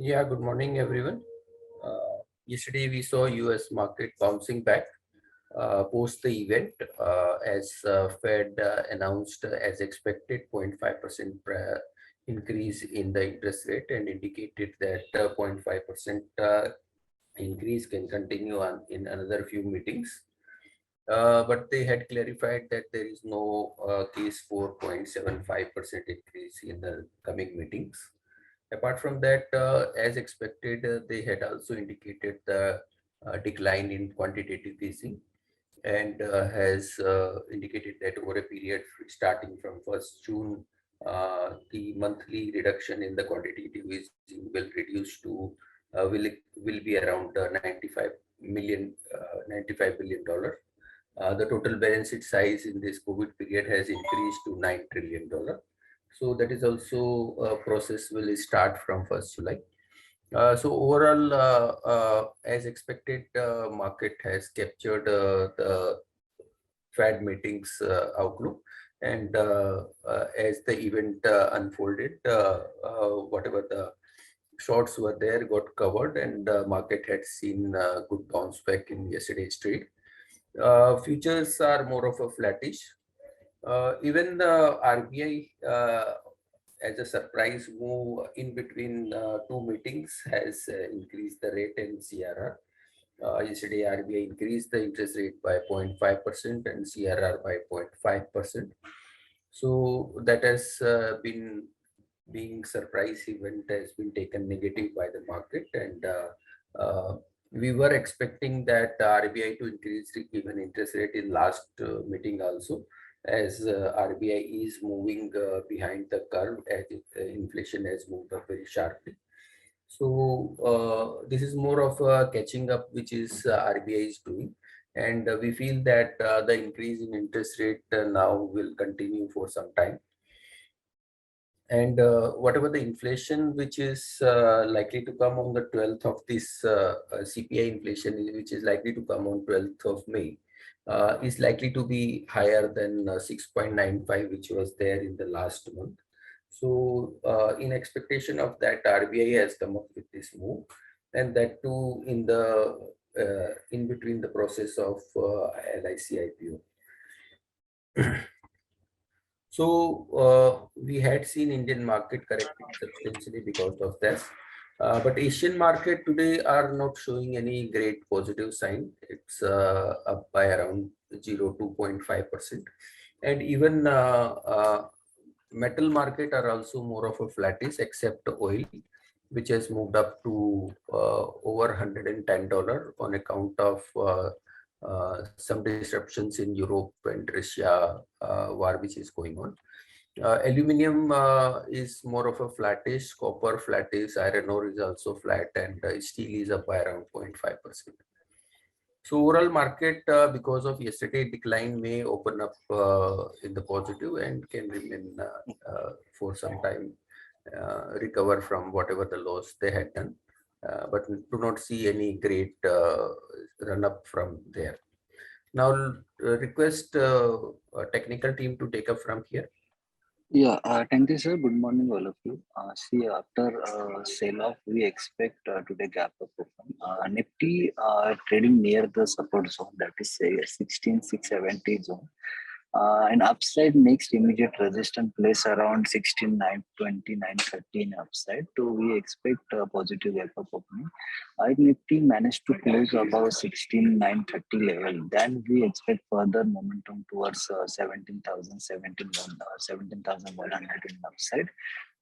Yeah, good morning, everyone. Yesterday we saw US market bouncing back post the event as Fed announced as expected 0.5% increase in the interest rate and indicated that 0.5% increase can continue on in another few meetings. But they had clarified that there is no case for 0.75% increase in the coming meetings. Apart from that, as expected, they had also indicated the decline in quantitative easing and has indicated that over a period starting from 1st June, the monthly reduction in the quantitative easing will reduce to will be around 95 billion dollar. The total balance sheet size in this COVID period has increased to $9 trillion. So that is also a process will start from 1st July. So overall, as expected, market has captured the Fed meetings outlook, and as the event unfolded, whatever the shorts were there got covered, and the market had seen good bounce back in yesterday's trade. Futures are more of a flattish. Even the RBI, as a surprise move in between two meetings, has increased the rate in CRR. Yesterday, RBI increased the interest rate by 0.5% and CRR by 0.5%. So that has been being surprise event has been taken negative by the market, and we were expecting that RBI to increase even interest rate in last meeting also, as RBI is moving behind the curve as inflation has moved up very sharply. So this is more of a catching up, which is RBI is doing. And we feel that the increase in interest rate now will continue for some time. And whatever the inflation which is likely to come on the 12th of this CPI inflation, which is likely to come on 12th of May, is likely to be higher than 6.95, which was there in the last month. So in expectation of that, RBI has come up with this move, and that too in the in between the process of LIC IPO. So we had seen Indian market correcting substantially because of that. But Asian market today are not showing any great positive sign. It's up by around 0.5%. And even metal market are also more of a flattish, except oil, which has moved up to over $110 on account of some disruptions in Europe and Russia war which is going on. Aluminium is more of a flattish, copper flattish, iron ore is also flat, and steel is up by around 0.5%. So overall market, because of yesterday decline, may open up in the positive and can remain for some time, recover from whatever the loss they had done. But do not see any great run up from there. Now request technical team to take up from here. Yeah, thank you, sir. Good morning, all of you. See, after sell-off, we expect today gap up open. Nifty trading near the support zone, that is say 16,670 zone. And upside next immediate resistance place around 16,920, 930 upside. So we expect a positive gap up opening. If Nifty managed to close above 16,930 level, then we expect further momentum towards 17,100 in upside.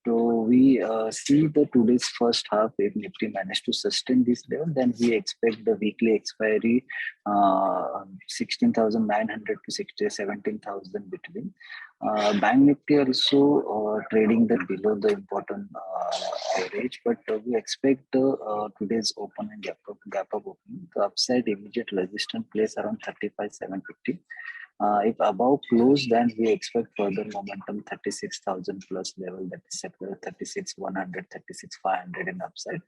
So we see the today's first half. If Nifty managed to sustain this level, then we expect the weekly expiry 16,900 to 17,000 between. Bank Nifty also trading the below the important average, but we expect today's open and gap up opening. The upside immediate resistance place around 35,750. If above close, then we expect further momentum 36,000 plus level, that is 36,100, 36,500 in upside.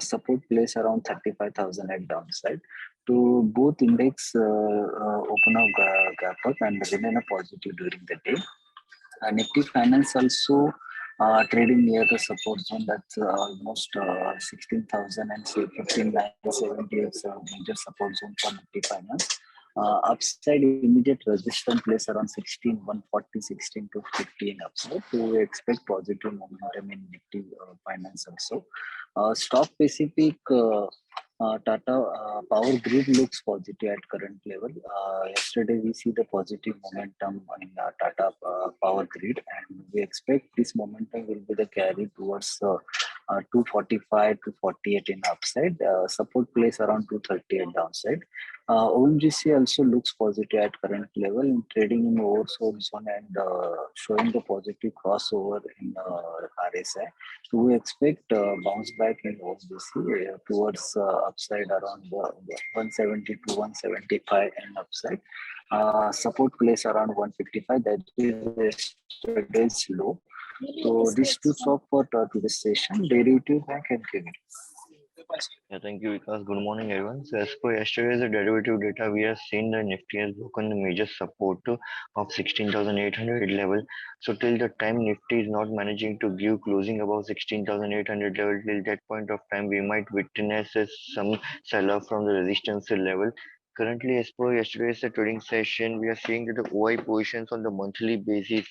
Support place around 35,000 at downside. To both index open up gap up and remain a positive during the day. Nifty Finance also trading near the support zone, that's almost 16,000 and 15,970 is a major support zone for Nifty Finance. Upside immediate resistance place around 16,140, 16 to 15 upside. So we expect positive momentum in Nifty Finance also. Stock specific Tata Power Grid looks positive at current level. Yesterday we see the positive momentum in Tata Power Grid, and we expect this momentum will be the carry towards 245 to 48 in upside. Support place around 238 downside. ONGC also looks positive at current level in trading in oversold zone and showing the positive crossover in RSI. So we expect bounce back in ONGC towards upside around 170 to 175 and upside. Support place around 155. That is yesterday's low. So these two stop for today's session. Derivative Bank and credit. Yeah, thank you, Vikas. Good morning, everyone. So, as per yesterday's derivative data, we have seen the Nifty has broken the major support of 16,800 level. So, till the time Nifty is not managing to give closing above 16,800 level, till that point of time, we might witness some sell-off from the resistance level. Currently, as per yesterday's trading session, we are seeing that the OI positions on the monthly basis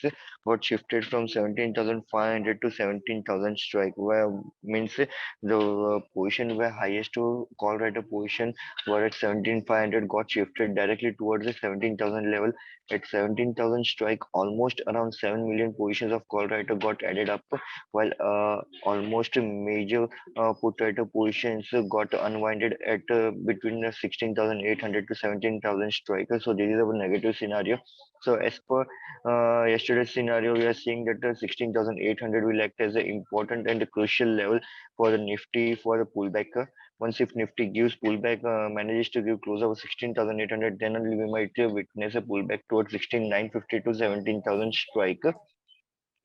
got shifted from 17,500 to 17,000 strike, where means the position where highest to call writer position were at 17,500 got shifted directly towards the 17,000 level. At 17,000 strike, almost around 7 million positions of call writer got added up, while almost a major put writer positions got unwinded at between 16,800 to 17,000 strikers. So this is a negative scenario. So as per yesterday's scenario, we are seeing that the 16,800 will act as an important and a crucial level for the Nifty for the pullback. Once if Nifty gives pullback, manages to give close over 16,800, then only we might witness a pullback towards 16,950 to 17,000 strike.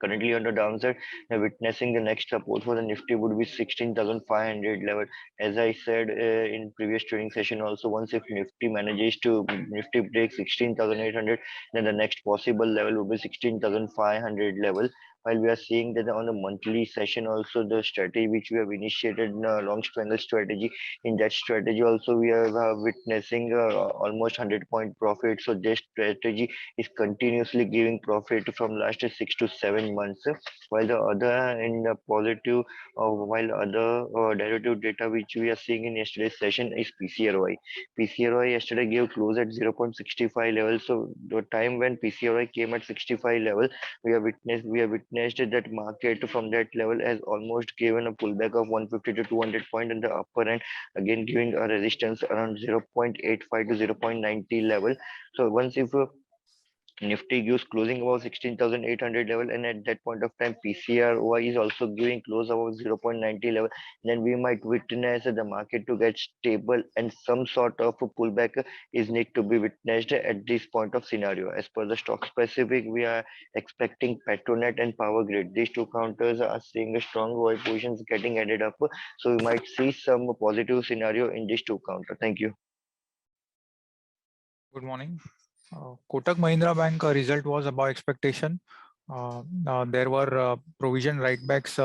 Currently on the downside, witnessing the next support for the Nifty would be 16,500 level. As I said in previous trading session also, once if Nifty break 16,800, then the next possible level would be 16,500 level. While we are seeing that on the monthly session also, the strategy which we have initiated, long triangle strategy, in that strategy also we are witnessing almost 100-point profit. So this strategy is continuously giving profit from last 6 to 7 months, while the other in the positive, while other derivative data which we are seeing in yesterday's session is PCROI. PCROI yesterday gave close at 0.65 level. So the time when PCROI came at 65 level, we have witnessed that market from that level has almost given a pullback of 150 to 200 point in the upper end, again giving a resistance around 0.85 to 0.90 level. So once if Nifty gives closing above 16,800 level, and at that point of time PCRY is also giving close above 0.90 level, then we might witness the market to get stable and some sort of a pullback is need to be witnessed at this point of scenario. As per the stock specific, we are expecting Petronet and Power Grid. These two counters are seeing a strong buy positions getting added up, so we might see some positive scenario in these two counter. Thank you. Good morning. Kotak Mahindra Bank result was above expectation. There were provision write-backs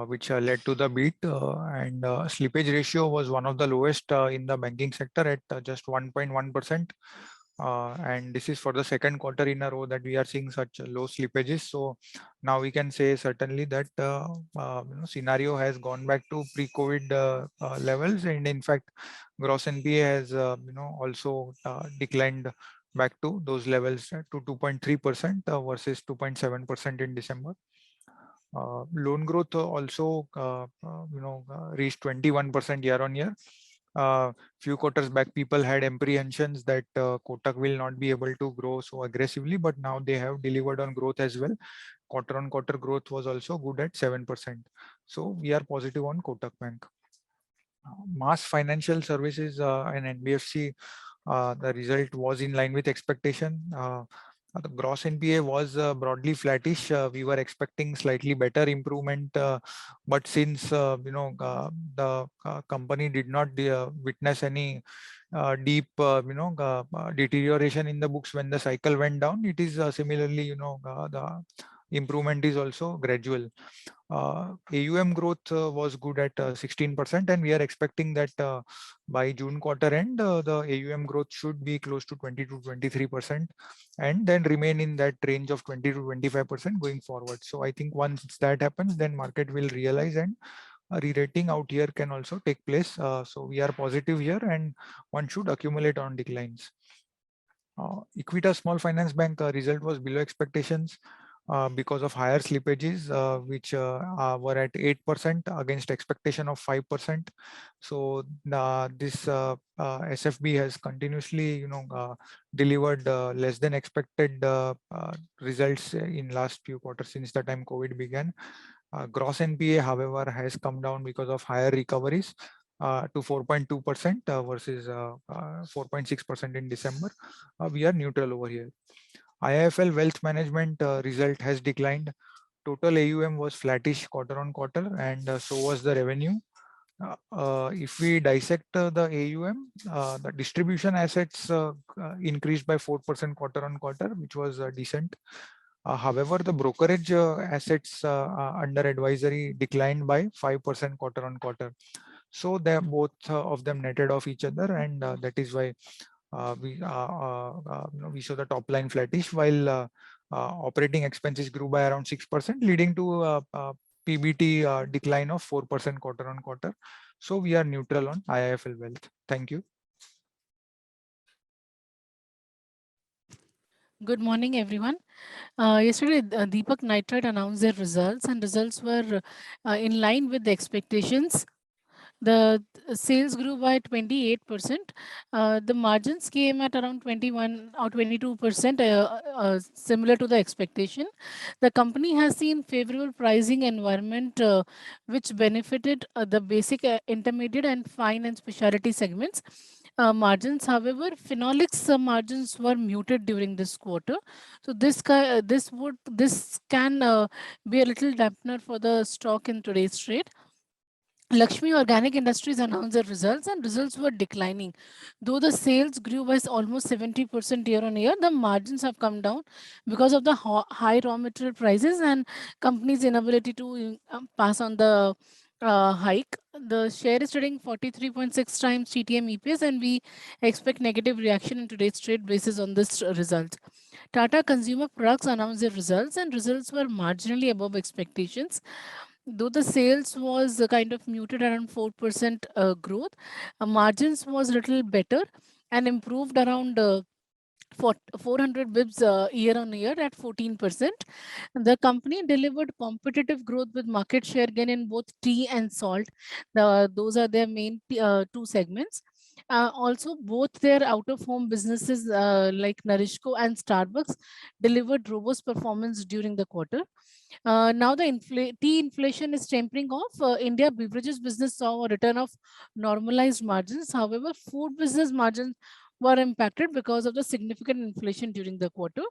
which led to the beat, and slippage ratio was one of the lowest in the banking sector at just 1.1%. And this is for the second quarter in a row that we are seeing such low slippages. So now we can say certainly that scenario has gone back to pre-COVID levels, and in fact, gross NPA has also declined back to those levels to 2.3% versus 2.7% in December. Loan growth also reached 21% year on year. Few quarters back, people had apprehensions that Kotak will not be able to grow so aggressively, but now they have delivered on growth as well. Quarter on quarter growth was also good at 7%. So we are positive on Kotak Bank. Mass Financial Services and NBFC, the result was in line with expectation. The gross NPA was broadly flattish. We were expecting slightly better improvement, but since the company did not witness any deep deterioration in the books when the cycle went down, it is similarly the improvement is also gradual. AUM growth was good at 16%, and we are expecting that by June quarter end, the AUM growth should be close to 20 to 23%, and then remain in that range of 20 to 25% going forward. So I think once that happens, then market will realize, and re-rating out here can also take place. So we are positive here, and one should accumulate on declines. Equitas Small Finance Bank result was below expectations because of higher slippages, which were at 8% against expectation of 5%. So this SFB has continuously, delivered less than expected results in last few quarters since the time COVID began. Gross NPA, however, has come down because of higher recoveries to 4.2% versus 4.6% in December. We are neutral over here. IIFL Wealth Management result has declined. Total AUM was flattish quarter on quarter, and so was the revenue. If we dissect the AUM, the distribution assets increased by 4% quarter on quarter, which was decent. However, the brokerage assets under advisory declined by 5% quarter on quarter. So they both of them netted off each other, and that is why we saw the top line flattish, while operating expenses grew by around 6%, leading to PBT decline of 4% quarter on quarter. So we are neutral on IIFL Wealth. Thank you. Good morning, everyone. Yesterday, Deepak Nitrite announced their results, and results were in line with the expectations. The sales grew by 28%. The margins came at around 21 or 22%, similar to the expectation. The company has seen favorable pricing environment, which benefited the basic, intermediate, and fine and specialty segments. Margins, however, phenolics margins were muted during this quarter. So this can be a little dampener for the stock in today's trade. Lakshmi Organic Industries announced their results, and results were declining. Though the sales grew by almost 70% year on year, the margins have come down because of the high raw material prices and company's inability to pass on the hike. The share is trading 43.6 times TTM EPS, and we expect negative reaction in today's trade basis on this result. Tata Consumer Products announced their results, and results were marginally above expectations. Though the sales was kind of muted around 4% growth, margins was a little better and improved around 400 bips year on year at 14%. The company delivered competitive growth with market share gain in both tea and salt. Those are their main two segments. Also, both their out-of-home businesses like Narishko and Starbucks delivered robust performance during the quarter. Now the tea inflation is tapering off. India beverages business saw a return of normalized margins. However, food business margins were impacted because of the significant inflation during the quarter.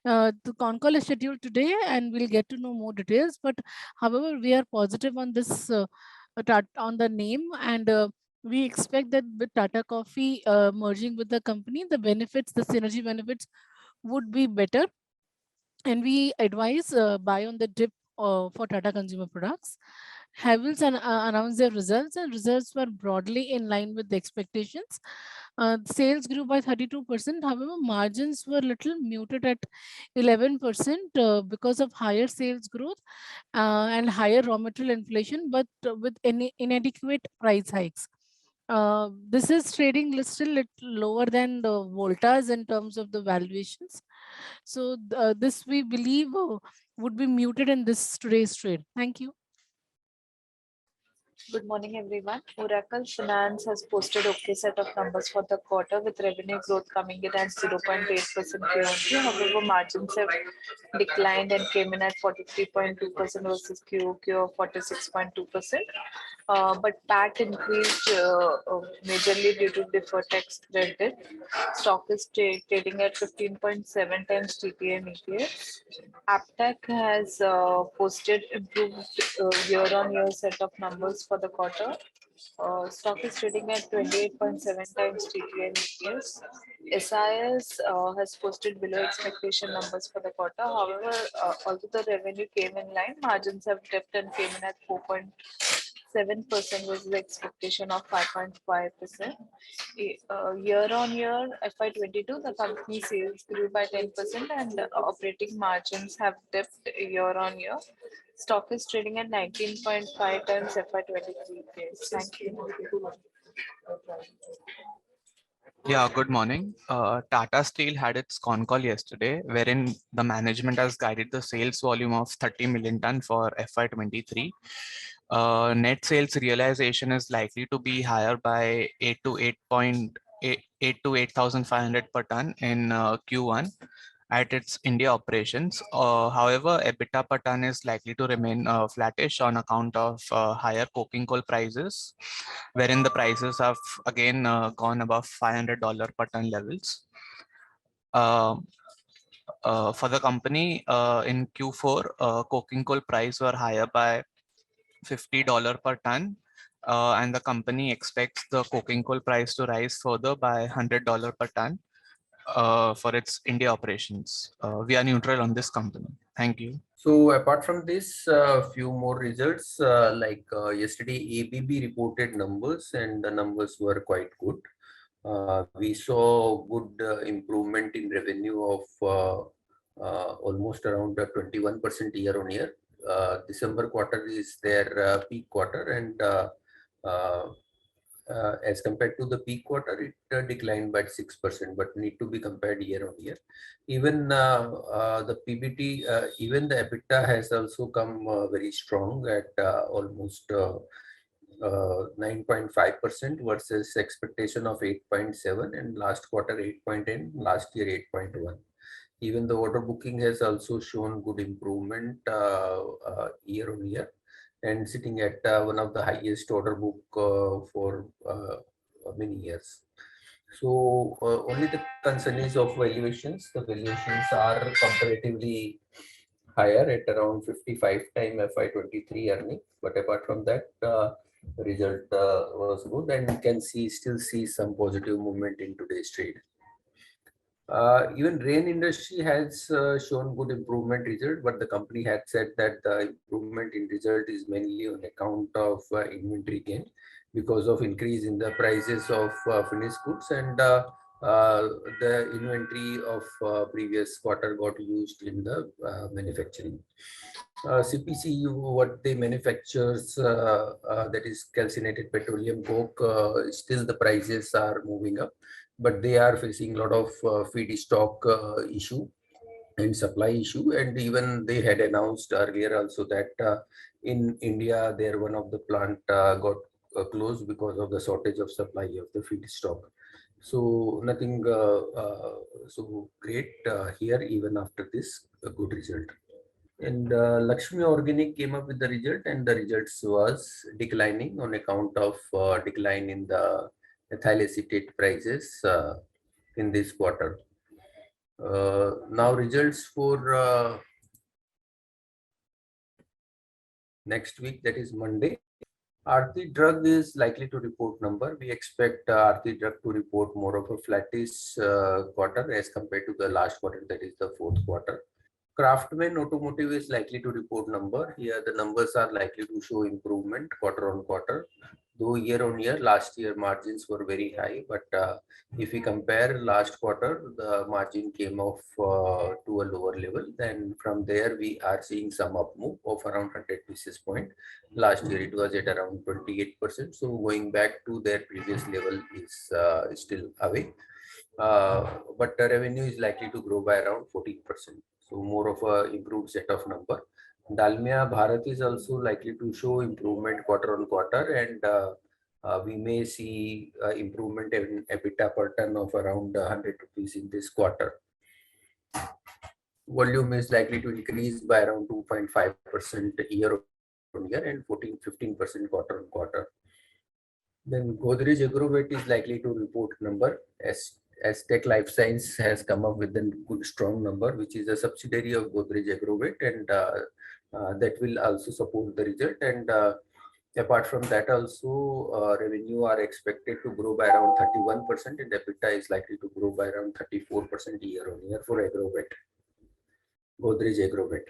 The con call is scheduled today, and we'll get to know more details. But however, we are positive on this on the name, and we expect that with Tata Coffee merging with the company, the benefits, the synergy benefits would be better. And we advise buy on the dip for Tata Consumer Products. Havells announced their results, and results were broadly in line with the expectations. Sales grew by 32%. However, margins were little muted at 11% because of higher sales growth and higher raw material inflation, but with inadequate price hikes. This is trading still little lower than the Voltas in terms of the valuations. So this we believe would be muted in this today's trade. Thank you. Good morning, everyone. Oracle Finance has posted okay set of numbers for the quarter with revenue growth coming in at 0.8% QoQ. However, margins have declined and came in at 43.2% versus QoQ of 46.2%. But PAT increased majorly due to deferred tax credit. Stock is trading at 15.7 times TTM EPS. Aptech has posted improved year-on-year set of numbers for the quarter. Stock is trading at 28.7 times TTM EPS. SIS has posted below expectation numbers for the quarter. However, although the revenue came in line, margins have dipped and came in at 4.7% versus the expectation of 5.5%. Year on year, FY22, the company sales grew by 10% and operating margins have dipped year on year. Stock is trading at 19.5 times FY23 EPS. Thank you. Yeah, good morning. Tata Steel had its con call yesterday, wherein the management has guided the sales volume of 30 million ton for FY23. Net sales realization is likely to be higher by 8 to 8,500 per ton in Q1 at its India operations. However, EBITDA per ton is likely to remain flattish on account of higher coking coal prices, wherein the prices have again gone above $500 per ton levels. For the company in Q4, coking coal price were higher by $50 per ton, and the company expects the coking coal price to rise further by $100 per ton for its India operations. We are neutral on this company. Thank you. So apart from this, few more results, yesterday ABB reported numbers and the numbers were quite good. We saw good improvement in revenue of almost around 21% year on year. December quarter is their peak quarter, and as compared to the peak quarter, it declined by 6%, but need to be compared year on year. Even the PBT, even the EBITDA has also come very strong at almost 9.5% versus expectation of 8.7, and last quarter 8.10, last year 8.1. Even the order booking has also shown good improvement year on year, and sitting at one of the highest order book for many years. So only the concern is of valuations. The valuations are comparatively higher at around 55 time FY23 earning, but apart from that, the result was good, and you can still see some positive movement in today's trade. Even rain industry has shown good improvement result, but the company had said that the improvement in result is mainly on account of inventory gain because of increase in the prices of finished goods, and the inventory of previous quarter got used in the manufacturing. CPC, what they manufactures, that is calcinated petroleum coke, still the prices are moving up, but they are facing a lot of feedstock issue and supply issue. And even they had announced earlier also that in India, there one of the plant got closed because of the shortage of supply of the feedstock. So nothing so great here even after this good result. And Lakshmi Organic came up with the result, and the results was declining on account of decline in the ethyl acetate prices in this quarter. Now results for next week, that is Monday. Aarti Drug is likely to report number. We expect Aarti Drug to report more of a flattish quarter as compared to the last quarter, that is the fourth quarter. Craftsman Automotive is likely to report number. Here the numbers are likely to show improvement quarter on quarter. Though year on year, last year margins were very high, but if we compare last quarter, the margin came off to a lower level. Then from there, we are seeing some up move of around 100 basis point. Last year, it was at around 28%. So going back to their previous level is still away. But the revenue is likely to grow by around 14%. So more of a improved set of number. Dalmia Bharat is also likely to show improvement quarter on quarter, and we may see improvement in EBITDA per ton of around 100 rupees in this quarter. Volume is likely to increase by around 2.5% year on year and 15% quarter on quarter. Then Godrej Agrovet is likely to report number. Astec LifeSciences has come up with a good strong number, which is a subsidiary of Godrej Agrovet, and that will also support the result. And Apart from that also, revenue are expected to grow by around 31% and EBITDA is likely to grow by around 34% year on year for Agrovet, Godrej Agrovet.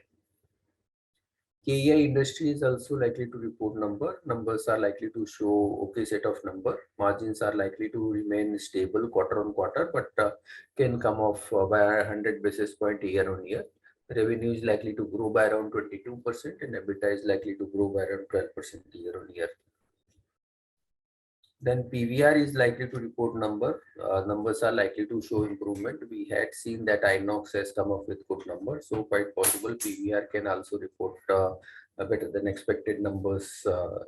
KEI industry is also likely to report numbers are likely to show okay set of number. Margins are likely to remain stable quarter on quarter, but can come off by 100 basis point year on year. Revenue is likely to grow by around 22% and EBITDA is likely to grow by around 12% year on year. Then PVR is likely to report numbers are likely to show improvement. We had seen that Inox has come up with good numbers, so quite possible PVR can also report better than expected numbers.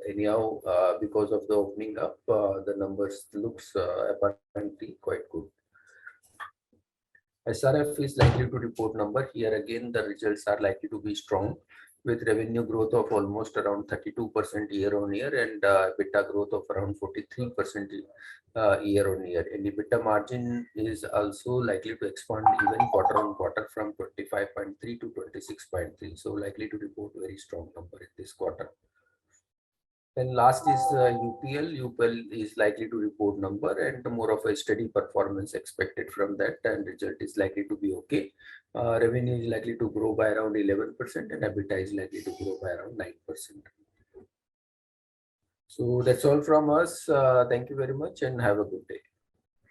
Anyhow, because of the opening up, the numbers looks apparently quite good. SRF is likely to report number. Here again, the results are likely to be strong with revenue growth of almost around 32% year on year and EBITDA growth of around 43% year on year. And EBITDA margin is also likely to expand even quarter on quarter from 25.3 to 26.3. So likely to report very strong number in this quarter. Then last is UPL. UPL is likely to report number and more of a steady performance expected from that, and result is likely to be okay. Revenue is likely to grow by around 11% and EBITDA is likely to grow by around 9%. So that's all from us. Thank you very much and have a good day.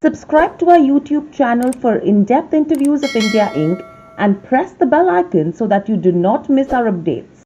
Subscribe to our YouTube channel for in-depth interviews of India Inc. and press the bell icon so that you do not miss our updates.